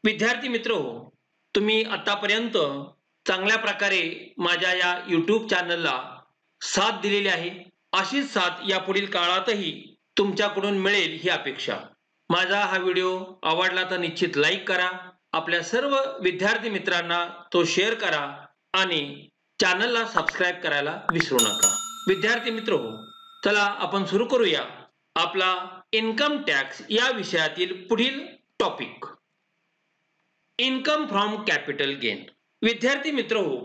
विद्यार्थी मित्र हो, तुम्ही आतापर्यंत चांगल्या प्रकारे माझ्या या YouTube चॅनलला साथ दिलेली आहे. अशीच साथ यापुढील काळातही तुमच्याकडून मिळेल ही अपेक्षा. माझा हा व्हिडिओ आवडला तर निश्चित लाईक करा. आपल्या सर्व विद्यार्थी मित्रांना तो शेअर करा आणि चॅनलला सबस्क्राईब करायला विसरू नका. विद्यार्थी मित्र हो, चला आपण सुरू करूया आपला इन्कम टॅक्स या विषयातील पुढील topic. Income from capital gain. विद्यार्थी मित्र हो,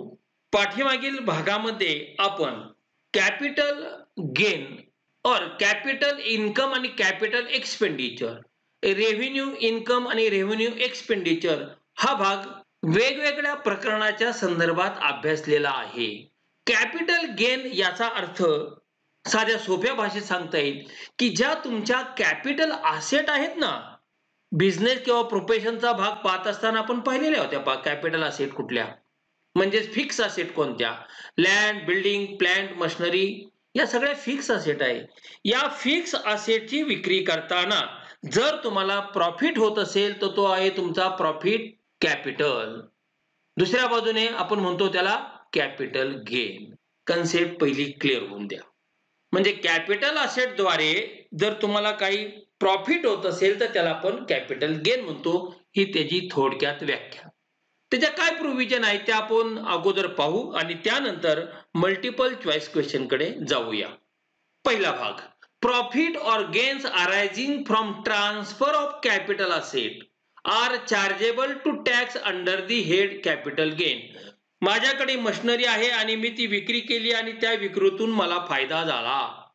पाठीमागील भागामध्ये आपण कॅपिटल गेन और कॅपिटल इन्कम आणि कॅपिटल एक्सपेंडिचर, रेव्हेन्यू इन्कम आणि रेव्हेन्यू एक्सपेंडिचर हा भाग वेगवेगळ्या प्रकरणाच्या संदर्भात अभ्यासलेला आहे. कॅपिटल गेन याचा अर्थ साध्या सोप्या भाषेत सांगता येईल की ज्या तुमच्या कॅपिटल असेट आहेत ना, बिझनेस किंवा प्रोफेशनचा भाग पाहत असताना आपण पाहिलेल्या होत्या कॅपिटल असेट कुठल्या, म्हणजे फिक्स असेट कोणत्या, लँड, बिल्डिंग, प्लांट, मशिनरी या सगळ्या फिक्स असेट आहे. या फिक्स असेटची विक्री करताना जर तुम्हाला प्रॉफिट होत असेल तर तो आहे तुमचा प्रॉफिट कॅपिटल. दुसऱ्या बाजूने आपण म्हणतो त्याला कॅपिटल गेन. कन्सेप्ट पहिली क्लिअर होऊन द्या. म्हणजे कॅपिटल असेटद्वारे जर तुम्हाला काही प्रॉफिट होत असेल तर त्याला आपण कॅपिटल गेन म्हणतो. ही त्याची थोडक्यात व्याख्या. त्याच्या काय प्रोव्हिजन आहे ते आपण अगोदर पाहू आणि त्यानंतर मल्टिपल चॉईस क्वेश्चन कडे जाऊया. पहिला भाग, प्रॉफिट और gains arising from transfer of capital asset are chargeable to tax under the head capital gain. माझ्याकडे मशिनरी आहे आणि मी ती विक्री केली आणि त्या विक्रीतून मला फायदा झाला,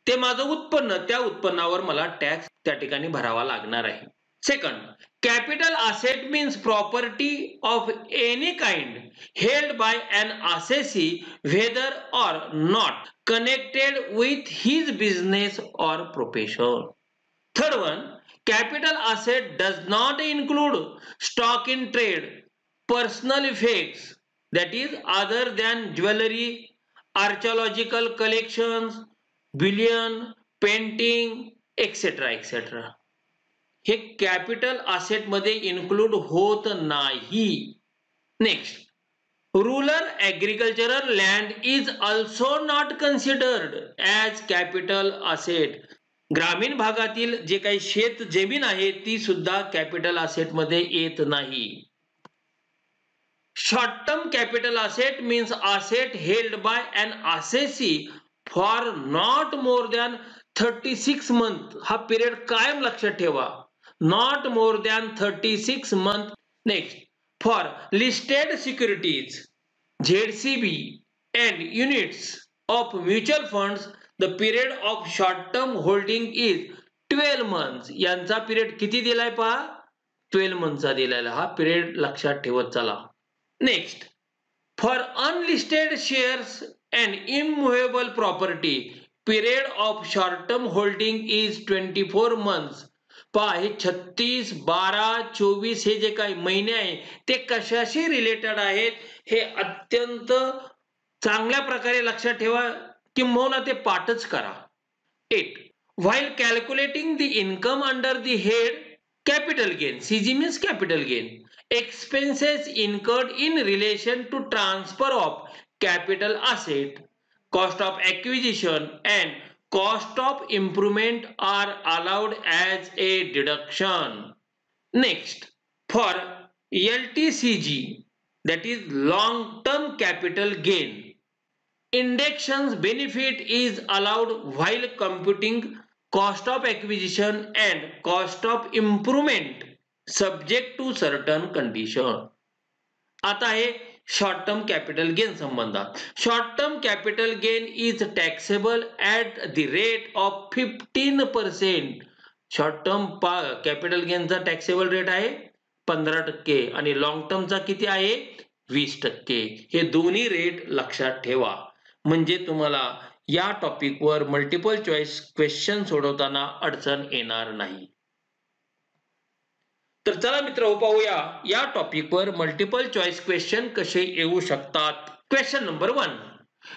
ते माझं उत्पन्न, त्या उत्पन्नावर मला टॅक्स त्या ठिकाणी भरावा लागणार आहे. Second, capital asset means property of any kind held by an assessee whether or not connected with his business or profession. Third one, capital asset does not include stock in trade, personal effects that is other than jewelry, archaeological collections, bullion, painting, etc. etc. हे capital asset मध्ये include होत नाही. Next, rural agricultural land is also not considered as capital asset. ग्रामीण भागातील जे काही शेत जमीन आहे ती सुद्धा कॅपिटल असेट मध्ये येत नाही. Short term capital asset means asset held by an assessee for not more than 36 months. हा पिरियड कायम लक्षात ठेवा, not more than 36 months. Next, for listed securities, ZCB and units of mutual funds, the period of short term holding is 12 months. यांचा period किती दिलाय पहा, 12 monthsचा दिलेला. हा पिरियड लक्षात ठेवत चला. Next, for unlisted shares and immovable property, period of short-term holding is 24 months. पहा, हे 36, 12, 24 हे जे काही महिने आहे ते कशाशी रिलेटेड आहेत हे अत्यंत चांगल्या प्रकारे लक्षात ठेवा, किंबहुना ते पाठच करा. 8. While calculating the income under the head capital gain, CG means capital gain, expenses incurred in relation to transfer of capital asset, cost of acquisition and cost of improvement are allowed as a deduction. Next, for LTCG, that is long term capital gain, indexation benefit is allowed while computing cost of acquisition and cost of improvement subject to certain condition. आता आहे short term capital gain संबंधात. Short term capital gain is taxable at the rate of 15%. Short term capital गेनचा taxable rate आहे 15% आणि long टर्मचा किती आहे 20%. हे दोन्ही रेट लक्षात ठेवा, म्हणजे तुम्हाला या टॉपिकवर मल्टिपल चॉईस क्वेश्चन सोडवताना अडचण येणार नाही. तर चला मित्र पाहूया या टॉपिकवर मल्टिपल चॉईस क्वेश्चन कसे येऊ शकतात. Question number 1,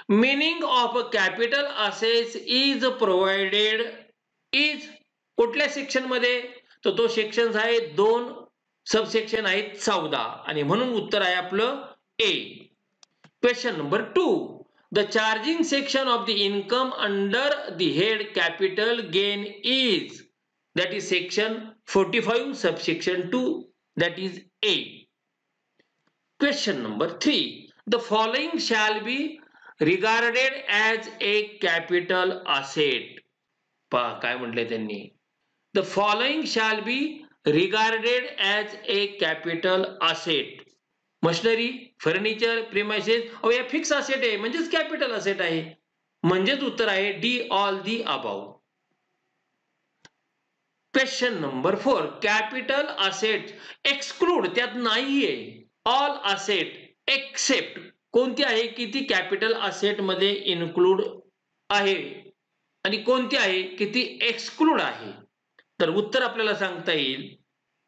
meaning of capital assets is provided is कुठल्या सेक्शन मध्ये, तर तो सेक्शन आहे 2 सबसेक्शन आहेत 14 आणि म्हणून उत्तर आहे आपलं A. Question number 2. The charging section of the income under the head capital gain is, that is section 45 subsection 2, that is A. Question number 3. The following shall be regarded as a capital asset. पहा काय म्हटलंय त्यांनी. The following shall be regarded as a capital asset. Machinery, furniture, premises, अहो या fix asset आहे म्हणजेच capital asset आहे. म्हणजेच उत्तर आहे D, all the above. Question number 4. Capital asset exclude, त्यात नाहीये. ऑल असेट एक्सेप्ट, कोणती आहे की ती कॅपिटल असेट मध्ये इन्क्लूड आहे आणि कोणती आहे की ती एक्सक्लूड आहे. तर उत्तर आपल्याला सांगता येईल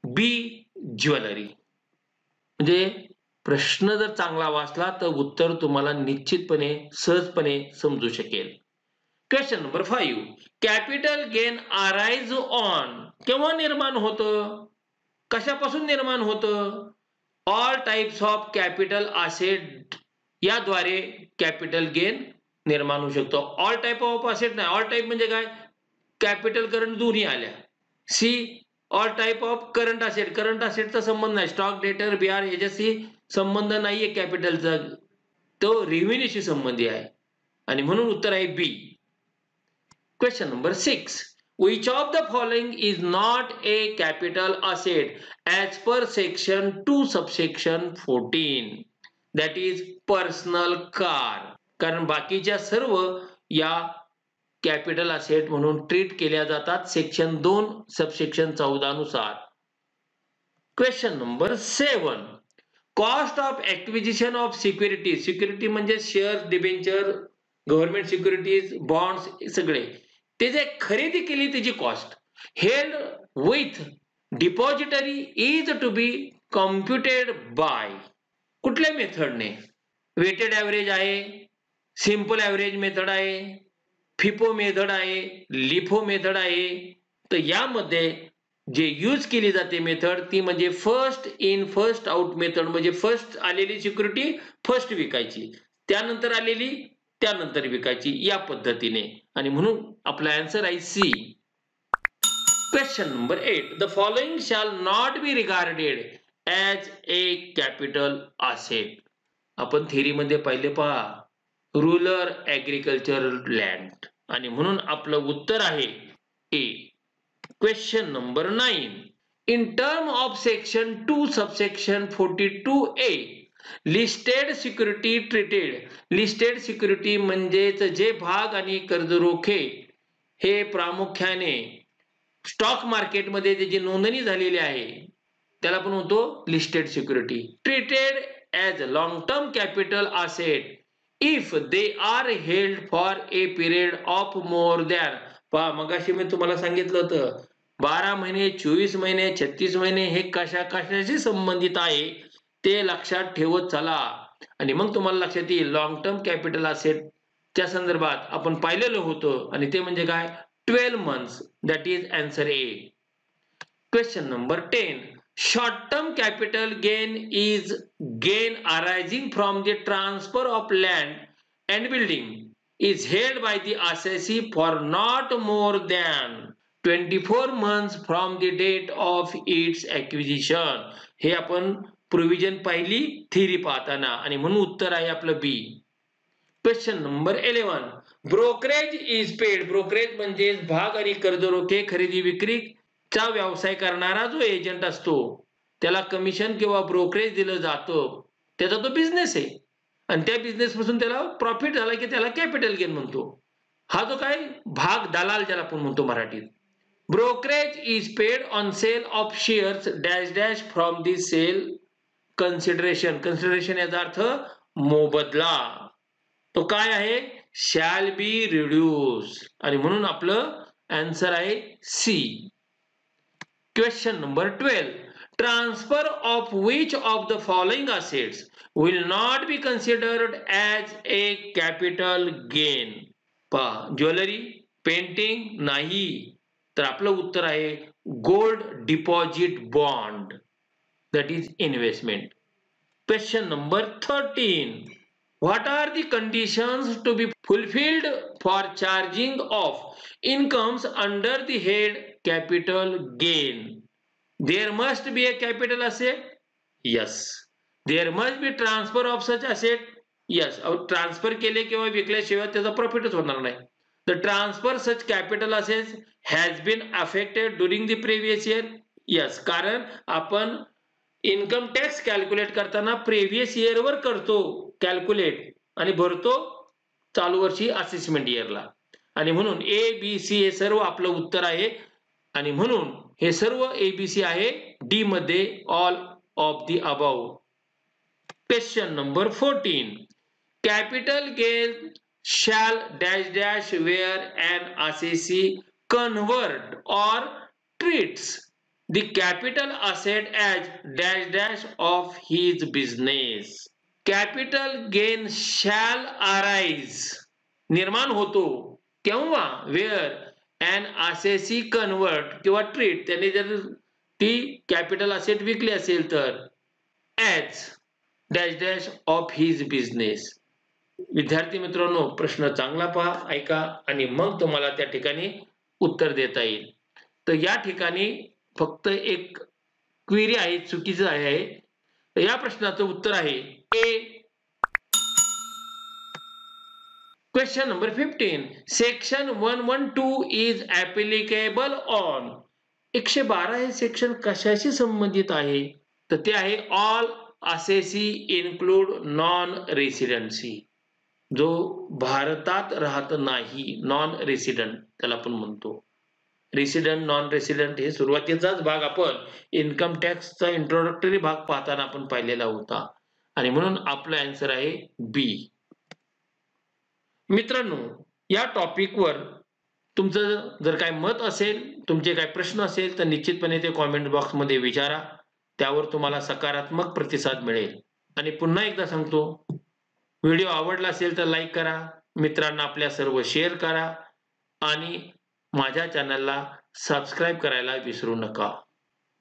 बी, ज्वेलरी. म्हणजे प्रश्न जर चांगला वाचला तर उत्तर तुम्हाला निश्चितपणे सहजपणे समजू शकेल. Question number 5. Capital gain arise on, केव्हा निर्माण होतं, कशापासून निर्माण होतं. All types of capital asset याद्वारे कॅपिटल गेन निर्माण होऊ शकतो. ऑल टाइप ऑफ असेट नाही, ऑल टाइप म्हणजे काय, कॅपिटल करंट दोन्ही आल्या. See, all type of current asset, current असेटचा संबंध नाही. स्टॉक, डेटर, बीआर याच्याशी संबंध नाहीये कॅपिटलचा, तो रेव्हेन्यूशी संबंधी आहे आणि म्हणून उत्तर आहे B. Question number 6. Which of the following is not a capital asset as per section 2 subsection 14, that is personal car. कारण बाकीच्या सर्व या कॅपिटल असेट म्हणून ट्रीट केल्या जातात सेक्शन 2 सबसेक्शन 14 नुसार. Question number 7. Cost of acquisition of security, security म्हणजे share, debenture, government securities, bonds सगळे, ते जे खरेदी केली त्याची cost held with depository is to be computed by, कुठल्या मेथडने. वेटेड ॲव्हरेज आहे, सिंपल ॲव्हरेज मेथड आहे, फिफो मेथड आहे, लिफो मेथड आहे. तर यामध्ये जे यूज केली जाते मेथड ती म्हणजे first in first out method. म्हणजे फर्स्ट आलेली सिक्युरिटी फर्स्ट विकायची, त्यानंतर आलेली त्यानंतर विकायची, या पद्धतीने. आणि म्हणून आपला आन्सर आहे C. Question number 8. The following shall not be regarded as a capital asset. आपण थेरीमध्ये पाहिले पहा, रुरल ॲग्रिकल्चरल लँड आणि म्हणून आपलं उत्तर आहे A. Question number 9. In term of section 2 subsection 42A, listed security treated. Listed security म्हणजेच जे भाग आणि कर्जरोखे हे प्रामुख्याने स्टॉक मार्केटमध्ये त्याची नोंदणी झालेली आहे त्याला पण होतो listed security. Treated as long term capital asset if they are held for a period of more than. पहा मगाशी मी तुम्हाला सांगितलं होतं 12 महिने, 24 महिने, 36 महिने हे कशाशी संबंधित आहे ते लक्षात ठेवत चला आणि मग तुम्हाला लक्षात येईल. लॉंग टर्म कॅपिटल असेटच्या संदर्भात आपण पाहिलेलं होतं आणि ते म्हणजे काय, 12 months. That is answer A. Question number 10. Short term capital gain is gain arising from the transfer of land and building is held by the assessee for not more than 24 months from the date of its acquisition. हे आपण provision पाहिली theory पाहताना आणि म्हणून उत्तर आहे आपलं B. Question number 11. Brokerage is paid. Brokerage म्हणजे भाग आणि कर्जरोखे खरेदी विक्रीचा व्यवसाय करणारा जो एजंट असतो त्याला कमिशन किंवा ब्रोकरेज दिलं जातं, त्याचा तो बिझनेस आहे आणि त्या बिझनेस पासून त्याला प्रॉफिट झाला की त्याला कॅपिटल गेन म्हणतो. हा जो काय भाग दलाल ज्याला आपण म्हणतो मराठीत. Brokerage is paid on sale of shares dash dash from the sale consideration. Consideration याचा अर्थ मोबदला. तो काय आहे, शॅल बी रिड्यूस आणि म्हणून आपलं आन्सर आहे C. Question number 12. Transfer of which of the following assets will not be considered as a capital gain? पहा, ज्वेलरी, पेंटिंग नाही, तर आपलं उत्तर आहे gold deposit bond. that is investment. Question number 13. What are the conditions to be fulfilled for charging of incomes under the head capital gain? There must be a capital asset? Yes. There must be transfer of such asset? Yes. Transfer केले किंवा विकल्याशिवाय त्याचा प्रॉफिटच होणार नाही. The transfer such capital assets has been affected during the previous year? Yes. कारण आपण income tax calculate करताना प्रेव्हियस इयरवर करतो calculate आणि भरतो चालू वर्षी असेसमेंट इयरला. आणि म्हणून ABC हे सर्व आपलं उत्तर आहे आणि म्हणून हे सर्व ABC आहे डी मध्ये all of the above. Question number 14. Capital gain shall dash dash where an assessee convert or treats the capital asset as dash dash of his business. Capital gain shall arise निर्माण होतो केव्हा where an assessee convert किंवा treat त्याने जर ती capital asset विकली असेल तर as dash dash of his business. विद्यार्थी मित्रांनो प्रश्न चांगला पहा ऐका आणि मग तुम्हाला त्या ठिकाणी उत्तर देता येईल. तर या ठिकाणी फक्त एक क्वेरी आहे चुकीचं आहे. तर या प्रश्नाचं उत्तर आहे A. Question number 15. Section 112 is applicable on 112 हे सेक्शन कशाशी संबंधित आहे तर ते आहे all assessee include non residency. जो भारतात राहत नाही नॉन रेसिडेंट त्याला आपण म्हणतो. रेसिडेंट नॉन रेसिडेंट हे सुरुवातीचाच भाग आपण इन्कम टॅक्सचा इंट्रोडक्टरी भाग पाहताना आपण पाहिलेला होता आणि म्हणून आपला आन्सर आहे बी. मित्रांनो या टॉपिकवर तुमचं जर काय मत असेल तुमचे काय प्रश्न असेल तर निश्चितपणे ते कॉमेंट बॉक्समध्ये विचारा. त्यावर तुम्हाला सकारात्मक प्रतिसाद मिळेल. आणि पुन्हा एकदा सांगतो व्हिडिओ आवडला असेल तर लाईक करा, मित्रांना आपल्या सर्व शेअर करा आणि माझ्या चॅनलला सबस्क्राईब करायला विसरू नका.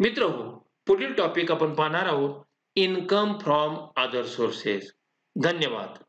मित्रहो पुढील टॉपिक आपण पाहणार आहोत इन्कम फ्रॉम अदर सोर्सेस. धन्यवाद.